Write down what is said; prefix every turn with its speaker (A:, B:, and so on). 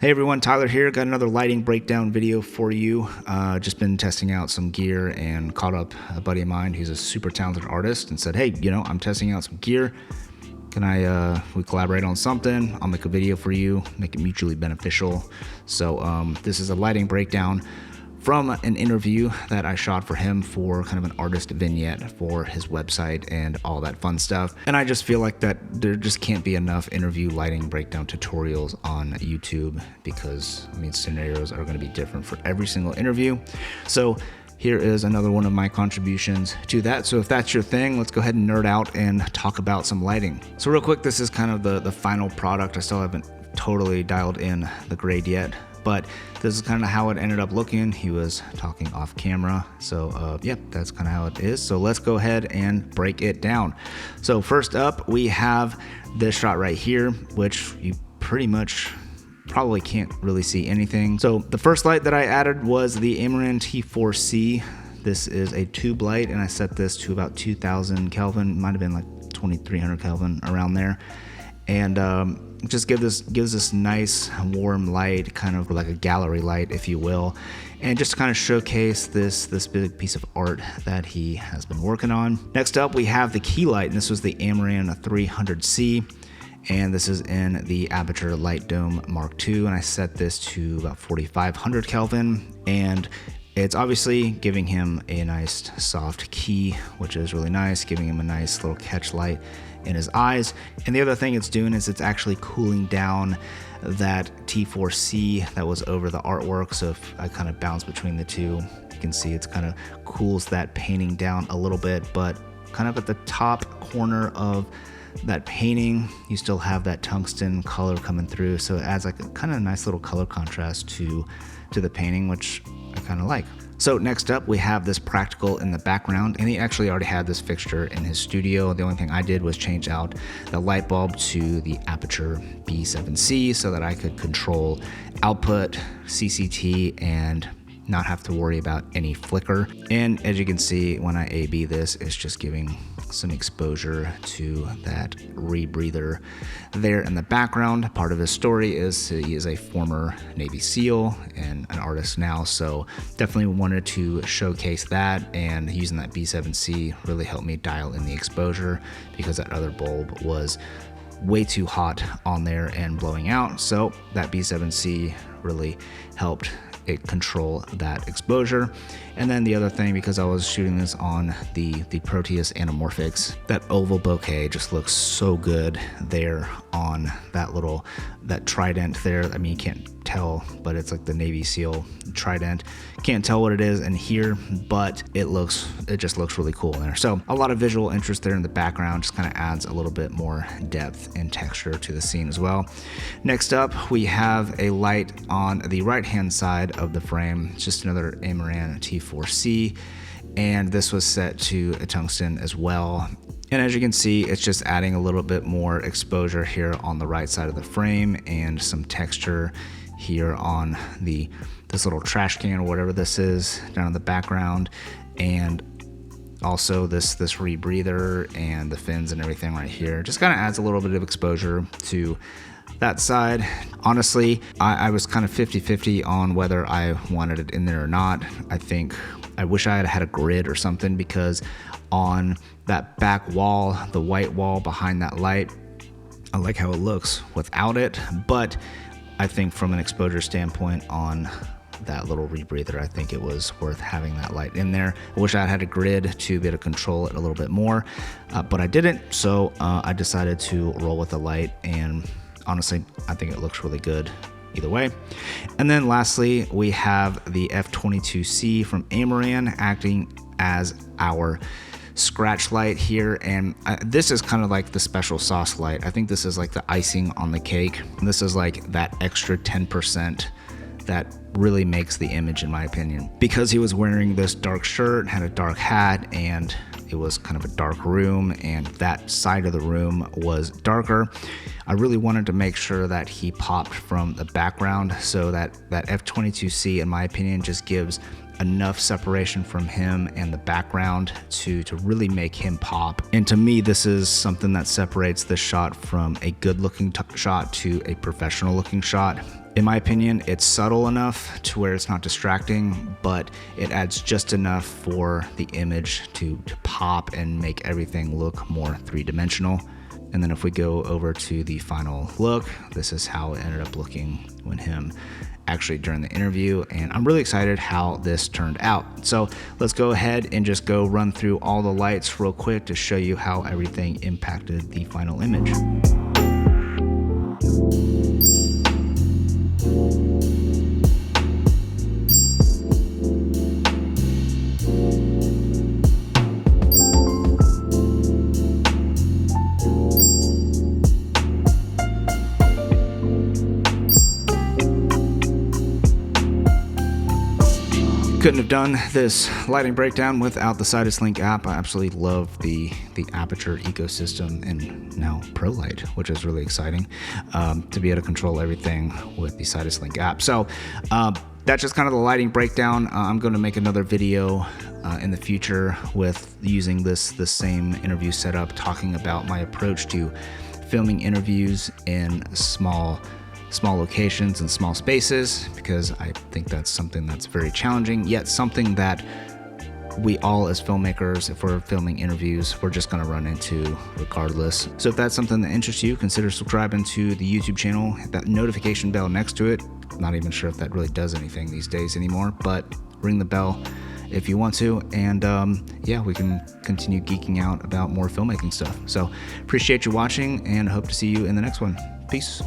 A: Hey everyone, Tyler here. Got another lighting breakdown video for you. Just been testing out some gear and caught up a buddy of mine who's a super talented artist and said, hey, I'm testing out some gear. Can we collaborate on something? I'll make a video for you, make it mutually beneficial. So this is a lighting breakdown from an interview that I shot for him for kind of an artist vignette for his website and all that fun stuff. And I just feel like that there just can't be enough interview lighting breakdown tutorials on YouTube because, scenarios are going to be different for every single interview. So here is another one of my contributions to that. So if that's your thing, let's go ahead and nerd out and talk about some lighting. So real quick, this is kind of the final product. I still haven't totally dialed in the grade yet, but this is kind of how it ended up looking. He was talking off camera. So yeah, that's kind of how it is. So let's go ahead and break it down. So first up, we have this shot right here, which you pretty much probably can't really see anything. So the first light that I added was the Amaran T4C. This is a tube light, and I set this to about 2000 Kelvin. Might have been like 2300 Kelvin, around there. And just gives this nice warm light, kind of like a gallery light, if you will, and just to kind of showcase this big piece of art that he has been working on. Next up, we have the key light, and this was the Amaran 300C, and this is in the Aputure Light Dome Mark II, and I set this to about 4500 Kelvin, and it's obviously giving him a nice soft key, which is really nice, giving him a nice little catch light in his eyes. And the other thing it's doing is it's actually cooling down that T4C that was over the artwork. So if I kind of bounce between the two, you can see it's kind of cools that painting down a little bit, but kind of at the top corner of that painting, you still have that tungsten color coming through. So it adds like a kind of nice little color contrast to the painting, which I kind of like. So next up, we have this practical in the background, and he actually already had this fixture in his studio. The only thing I did was change out the light bulb to the Aputure B7C so that I could control output, CCT, and not have to worry about any flicker. And as you can see, when I A/B this, it's just giving some exposure to that rebreather there in the background. Part of his story is he is a former Navy SEAL and an artist now, so definitely wanted to showcase that, and using that B7C really helped me dial in the exposure because that other bulb was way too hot on there and blowing out. So that B7C really helped it control that exposure. And then the other thing, because I was shooting this on the Proteus Anamorphics, that oval bokeh just looks so good there on that trident there. You can't tell, but it's like the Navy SEAL trident. Can't tell what it is in here, but it just looks really cool in there. So a lot of visual interest there in the background, just kind of adds a little bit more depth and texture to the scene as well. Next up, we have a light on the right hand side of the frame. It's just another Amaran T4C, and this was set to a tungsten as well. And as you can see, it's just adding a little bit more exposure here on the right side of the frame and some texture here on this little trash can or whatever this is down in the background, and also this rebreather and the fins and everything right here. Just kind of adds a little bit of exposure to that side. Honestly, I was kind of 50-50 on whether I wanted it in there or not. I wish I had a grid or something, because on that back wall, the white wall behind that light, I like how it looks without it, but I think from an exposure standpoint on that little rebreather, I think it was worth having that light in there. I wish I had a grid to be able to control it a little bit more, but I didn't, so I decided to roll with the light, and honestly, I think it looks really good either way. And then lastly, we have the F22C from Amaran acting as our scratch light here, and this is kind of like the special sauce light. I think this is like the icing on the cake. This is like that extra 10% that really makes the image, in my opinion, because he was wearing this dark shirt, had a dark hat, and it was kind of a dark room, and that side of the room was darker. I really wanted to make sure that he popped from the background, so that F22C, in my opinion, just gives enough separation from him and the background to really make him pop. And to me, this is something that separates this shot from a good looking shot to a professional looking shot. In my opinion, it's subtle enough to where it's not distracting, but it adds just enough for the image to pop and make everything look more three-dimensional. And then if we go over to the final look, this is how it ended up looking when him actually during the interview, and I'm really excited how this turned out. So let's go ahead and just go run through all the lights real quick to show you how everything impacted the final image. Couldn't have done this lighting breakdown without the Sidus Link app. I absolutely love the aputure ecosystem and now ProLight, which is really exciting to be able to control everything with the Sidus Link app. So that's just kind of the lighting breakdown. I'm going to make another video in the future with using this same interview setup, talking about my approach to filming interviews in small locations and small spaces, because I think that's something that's very challenging, yet something that we all as filmmakers, if we're filming interviews, we're just going to run into regardless. So if that's something that interests you, consider subscribing to the YouTube channel, hit that notification bell next to it. I'm not even sure if that really does anything these days anymore, but ring the bell if you want to, and yeah, we can continue geeking out about more filmmaking stuff. So appreciate you watching and hope to see you in the next one. Peace.